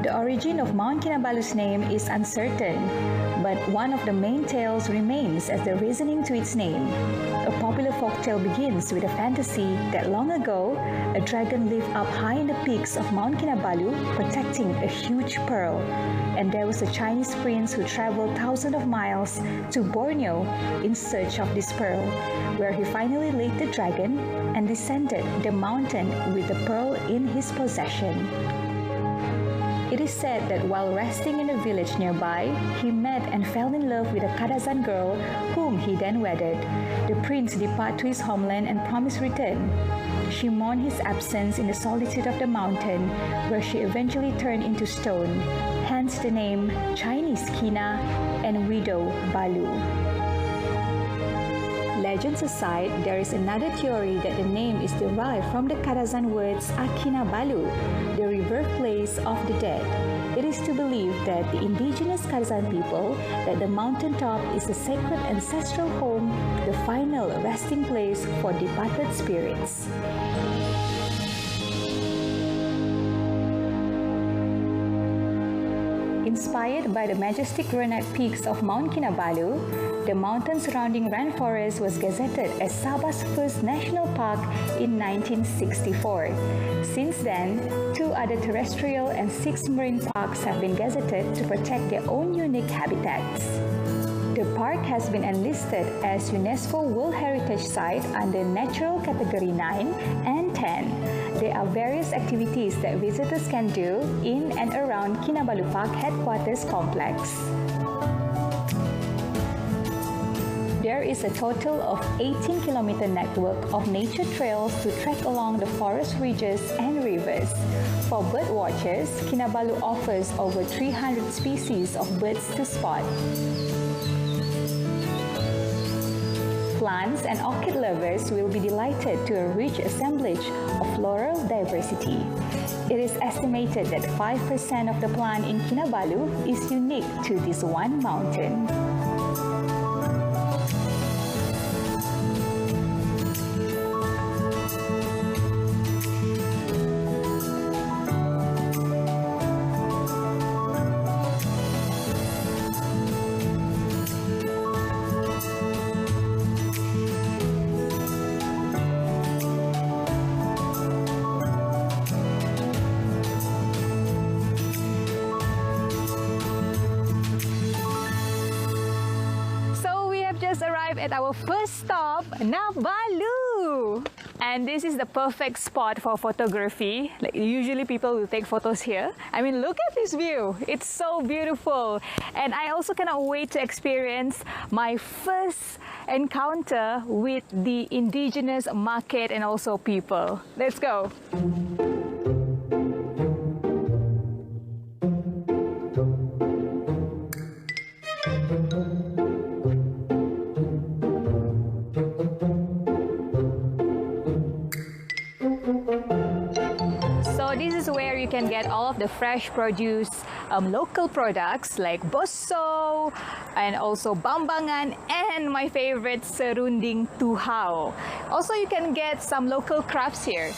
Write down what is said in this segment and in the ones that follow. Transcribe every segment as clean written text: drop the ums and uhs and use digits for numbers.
The origin of Mount Kinabalu's name is uncertain, but one of the main tales remains as the reasoning to its name. A popular folktale begins with a fantasy that long ago, a dragon lived up high in the peaks of Mount Kinabalu, protecting a huge pearl. And there was a Chinese prince who traveled thousands of miles to Borneo in search of this pearl, where he finally laid the dragon and descended the mountain with the pearl in his possession. It is said that while resting in a village nearby, he met and fell in love with a Kadazan girl whom he then wedded. The prince departed to his homeland and promised return. She mourned his absence in the solitude of the mountain, where she eventually turned into stone, hence the name Chinese Kina and Widow Balu. Legends aside, there is another theory that the name is derived from the Kadazan words Akina Balu, the rebirth place of the dead. It is to believe that the indigenous Kadazan people that the mountaintop is a sacred ancestral home, the final resting place for departed spirits. Inspired by the majestic granite peaks of Mount Kinabalu, the mountain surrounding rainforest was gazetted as Sabah's first national park in 1964. Since then, 2 other terrestrial and 6 marine parks have been gazetted to protect their own unique habitats. The park has been enlisted as UNESCO World Heritage Site under Natural Category 9 and 10. There are various activities that visitors can do in and around Kinabalu Park Headquarters Complex. There is a total of 18-kilometer network of nature trails to trek along the forest ridges and rivers. For bird watchers, Kinabalu offers over 300 species of birds to spot. Plants and orchid lovers will be delighted to a rich assemblage of floral diversity. It is estimated that 5% of the plant in Kinabalu is unique to this one mountain. Arrived at our first stop, Nabalu. And this is the perfect spot for photography. Like, usually people will take photos here. I mean, look at this view. It's so beautiful. And I also cannot wait to experience my first encounter with the indigenous market and also people. Let's go. This is where you can get all of the fresh produce, local products like bosso and also bambangan and my favorite serunding tuhau. Also, you can get some local crafts here.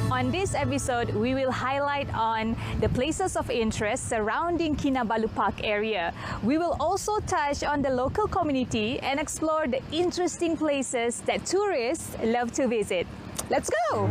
On this episode, we will highlight on the places of interest surrounding Kinabalu Park area. We will also touch on the local community and explore the interesting places that tourists love to visit. Let's go!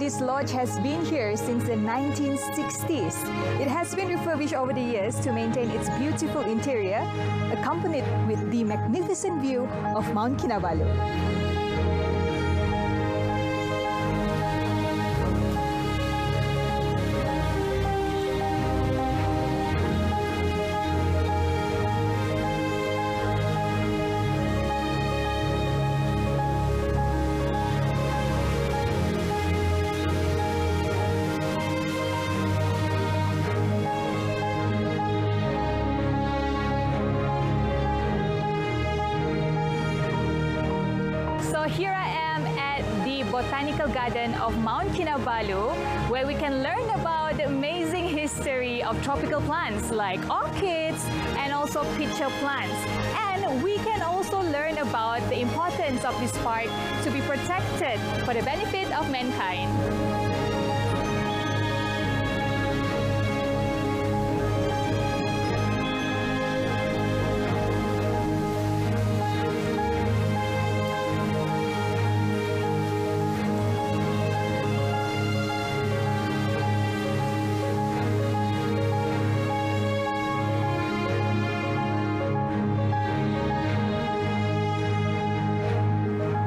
this lodge has been here since the 1960s. It has been refurbished over the years to maintain its beautiful interior, accompanied with the magnificent view of Mount Kinabalu. So here I am at the Botanical Garden of Mount Kinabalu, where we can learn about the amazing history of tropical plants like orchids and also pitcher plants. And we can also learn about the importance of this park to be protected for the benefit of mankind.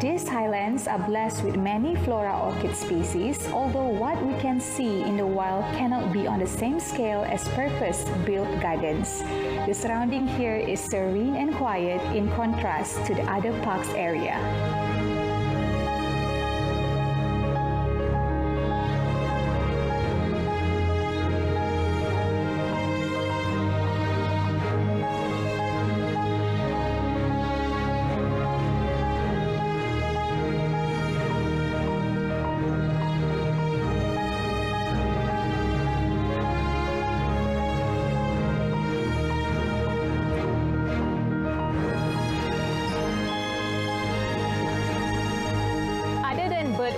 These highlands are blessed with many flora orchid species, although what we can see in the wild cannot be on the same scale as purpose-built gardens. The surrounding here is serene and quiet in contrast to the other parks area.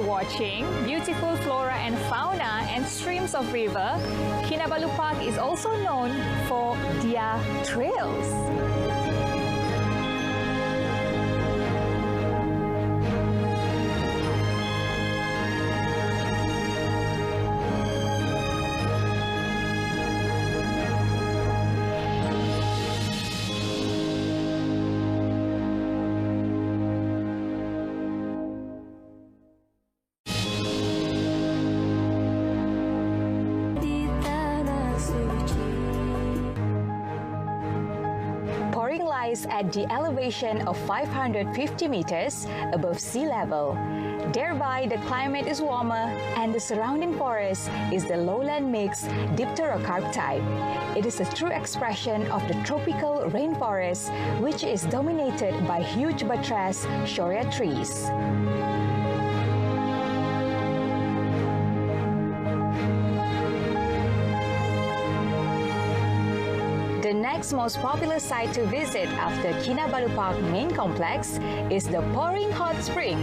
Watching beautiful flora and fauna and streams of river, Kinabalu Park is also known for their trails. Lies at the elevation of 550 meters above sea level. Thereby, the climate is warmer and the surrounding forest is the lowland mixed dipterocarp type. It is a true expression of the tropical rainforest, which is dominated by huge buttress shorea trees. The next most popular site to visit after Kinabalu Park main complex is the Pouring Hot Spring,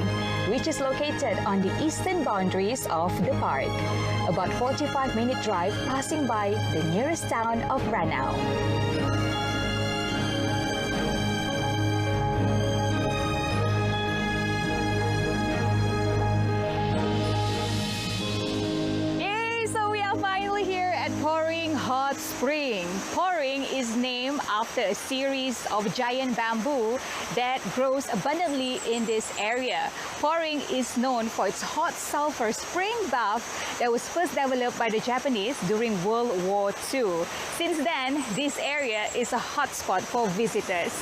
which is located on the eastern boundaries of the park, about 45-minute drive passing by the nearest town of Ranau. Hot Spring. Pouring is named after a series of giant bamboo that grows abundantly in this area. Pouring is known for its hot sulfur spring bath that was first developed by the Japanese during World War II. Since then, this area is a hotspot for visitors.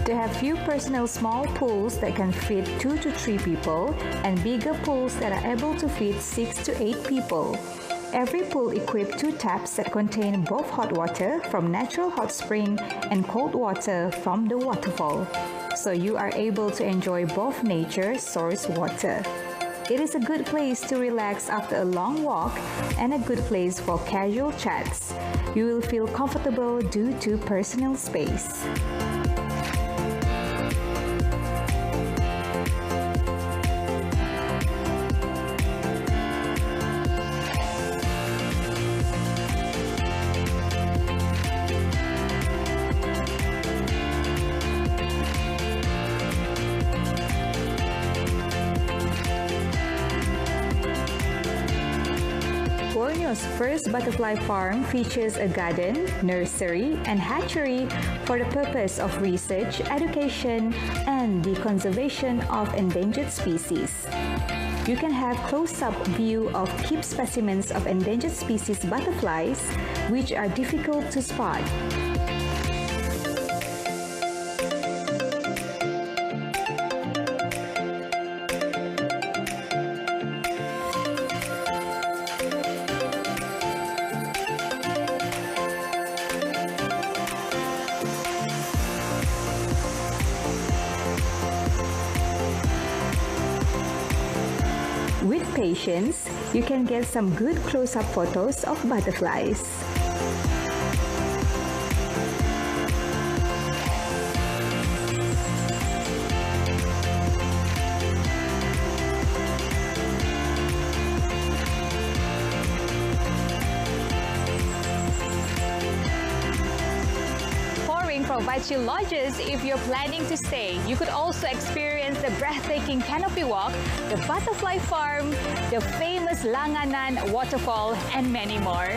They have few personal small pools that can fit 2 to 3 people and bigger pools that are able to fit 6 to 8 people. Every pool equipped 2 taps that contain both hot water from natural hot spring and cold water from the waterfall. So you are able to enjoy both nature source water. It is a good place to relax after a long walk and a good place for casual chats. You will feel comfortable due to personal space. Borneo's first butterfly farm features a garden, nursery, and hatchery for the purpose of research, education, and the conservation of endangered species. You can have close-up view of keep specimens of endangered species butterflies, which are difficult to spot. With patience, you can get some good close-up photos of butterflies. Provides you lodges if you're planning to stay. You could also experience the breathtaking canopy walk, the butterfly farm, the famous Langanan waterfall, and many more.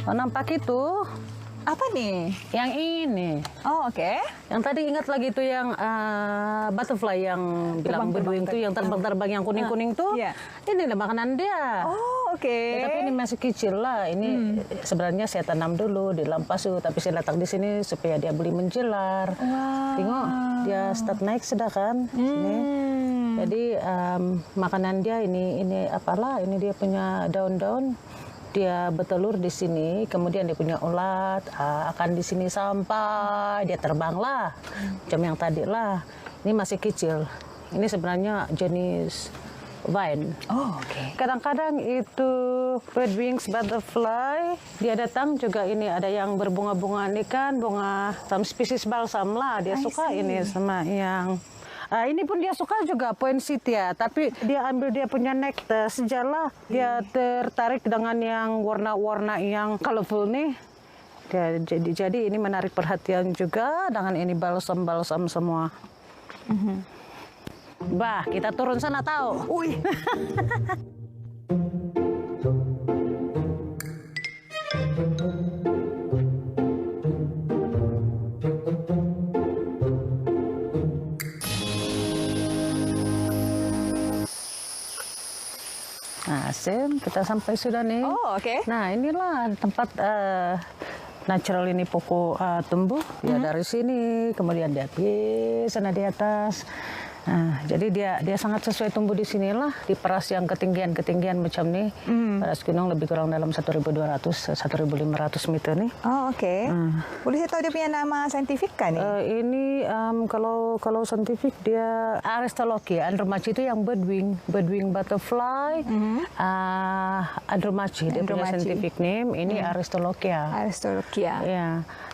Oh, nampak itu. Apa nih? Yang ini. Oh, oke. Yang tadi ingat lagi itu yang butterfly yang bilang beduing itu, yang terbang-terbang yang kuning-kuning tuh. Yeah. Ini adalah makanan dia. Oh, oke. Ya, tapi ini masih kecil lah. Ini sebenarnya saya tanam dulu di Lampasu, tapi saya letak di sini supaya dia boleh menjelar. Wow. Tengok, dia start naik sudah kan. Sini. Jadi makanan dia ini apalah? Ini dia punya daun-daun. Dia bertelur di sini, kemudian dia punya ulat, akan di sini sampai dia terbanglah, macam yang tadi lah. Ini masih kecil. Ini sebenarnya jenis vine. Oh, oke. Kadang-kadang itu red wings butterfly, dia datang juga ini ada yang berbunga-bunga ini kan, bunga some spesies balsam lah. Dia suka ini sama yang ini pun dia suka juga poinsettia, tapi dia ambil dia punya nektar sejalah. Dia tertarik dengan yang warna-warna yang colorful nih. Jadi ini menarik perhatian juga dengan ini balsam-balsam semua. Bah, kita turun sana tahu. Uy. Nah, Sam, kita sampai sudah nih. Oh, oke. Nah, inilah tempat natural ini pokok tumbuh. Ya dari sini, kemudian dia pergi sana di atas. Jadi dia sangat sesuai tumbuh di sinilah, di peras yang ketinggian macam ni. Peras gunung lebih kurang dalam 1.200, 1.500 meter nih. Oh, okey. Boleh saya tahu dia punya nama saintifik kan? Ini kalau saintifik dia Aristolochia. Andromachi itu yang birdwing butterfly. Andromachi dia punya saintifik name. Ini Aristolochia. Aristolochia. Ya.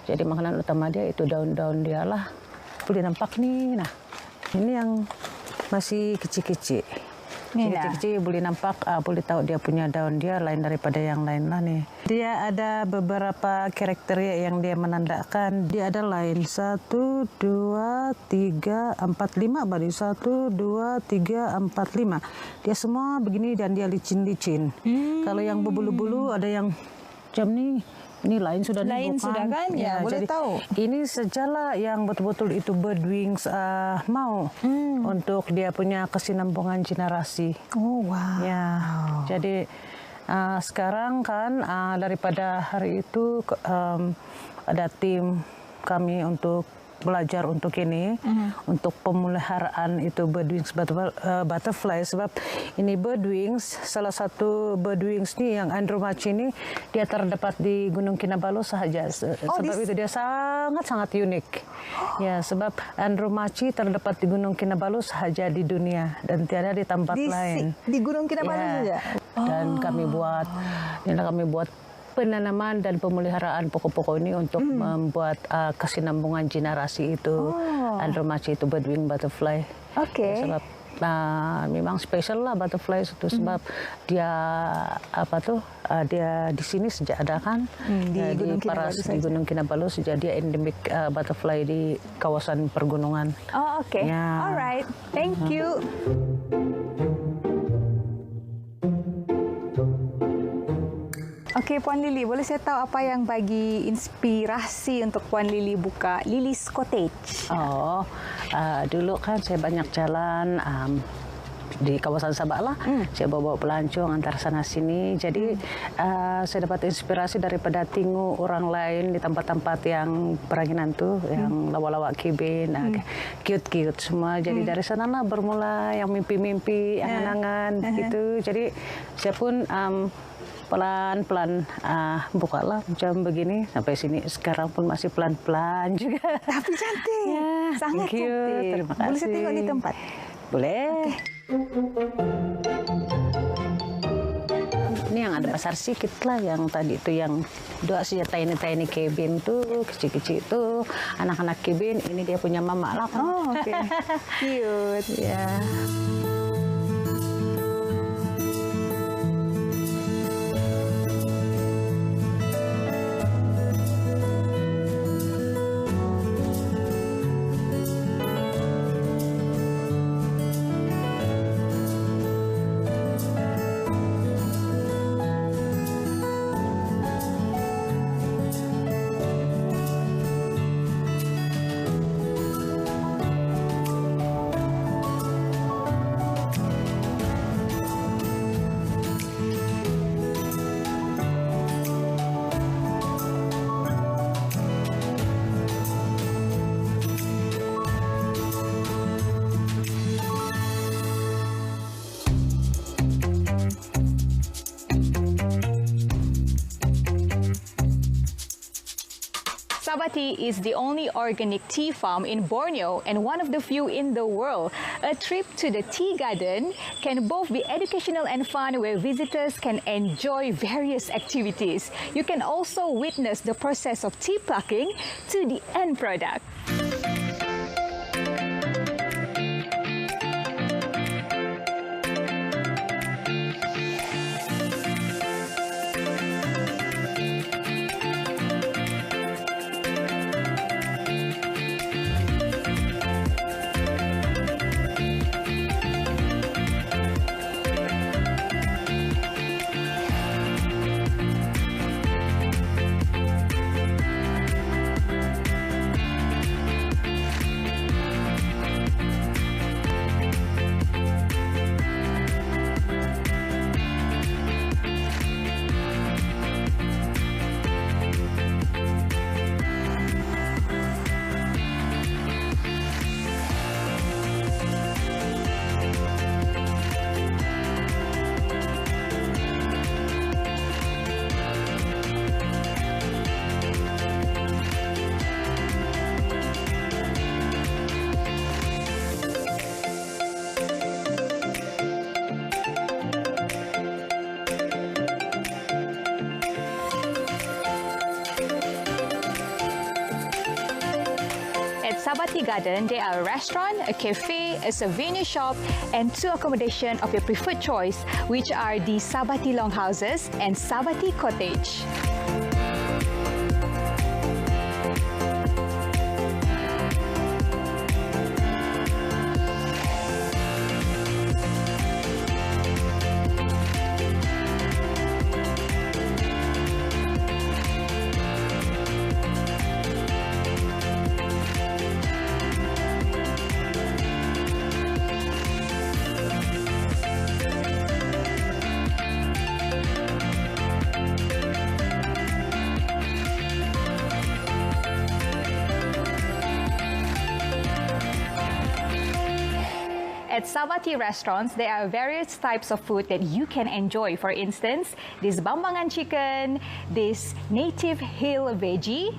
Jadi makanan utama dia itu daun-daun dia lah. Boleh nampak nih. Nah, ini yang masih kecil-kecil. Kecil-kecil boleh nampak, boleh tahu dia punya daun dia lain daripada yang lain lah nih. Dia ada beberapa karakter yang dia menandakan. Dia ada lain 1, 2, 3, 4, 5 baru 1, 2, 3, 4, 5. Dia semua begini dan dia licin-licin. Kalau yang berbulu-bulu ada yang macam ni. Ini lain sudah lain bukan? Sudah kan? Ya, boleh jadi, tahu. Ini sejala yang betul-betul itu birdwings mau untuk dia punya kesinambungan generasi. Oh, wow. Ya, jadi sekarang kan daripada hari itu ada tim kami untuk belajar untuk ini, untuk pemeliharaan itu birdwings butterfly, sebab ini birdwings, salah satu birdwings ni yang Andromachi ini dia terdapat di Gunung Kinabalu sahaja. Sebab itu dia sangat unik. Ya, sebab Andromachi terdapat di Gunung Kinabalu sahaja di dunia dan tiada di tempat lain. Di Gunung Kinabalu saja. Dan kami buat penanaman dan pemeliharaan pokok-pokok ini untuk membuat kesinambungan generasi itu. Andromachi itu birdwing butterfly. Okey. Sebab memang spesial lah butterfly itu, sebab dia dia di sini sejak ada kan di Gunung Kinabalu sejak dia endemik butterfly di kawasan pergunungan. Oh, okey. Ya. Alright. Thank you. Okey, Puan Lily, boleh saya tahu apa yang bagi inspirasi untuk Puan Lily buka Lily's Cottage? Dulu kan saya banyak jalan di kawasan Sabah lah. Saya bawa pelancong antar sana sini. Jadi saya dapat inspirasi daripada tengok orang lain di tempat-tempat yang peranginan tuh, yang lawa-lawa kibin, cute-cute semua. Jadi dari sana lah bermula yang mimpi-mimpi, angan-angan gitu. Jadi saya pun pelan-pelan bukalah macam begini sampai sini. Sekarang pun masih pelan-pelan juga. Tapi cantik. Ya, sangat cantik. Terima kasih. Boleh saya tengok di tempat? Boleh. Ini yang ada besar sedikit lah, yang tadi itu yang dua saja tiny cabin tuh, kecil-kecil tuh, anak-anak cabin. Ini dia punya mama lah. Oh, oke. Cute. Ya. Sabah Tea is the only organic tea farm in Borneo and one of the few in the world. A trip to the tea garden can both be educational and fun, where visitors can enjoy various activities. You can also witness the process of tea plucking to the end product. Sabah Tea Garden, there are a restaurant, a cafe, a souvenir shop, and 2 accommodation of your preferred choice, which are the Sabah Tea Longhouses and Sabah Tea Cottage. At Sabah Tea restaurants, there are various types of food that you can enjoy. For instance, this bambangan chicken, this native hill veggie,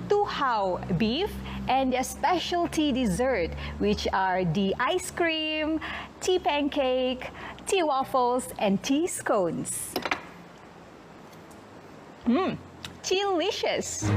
tuhau beef, and their specialty dessert, which are the ice cream, tea pancake, tea waffles, and tea scones. Delicious!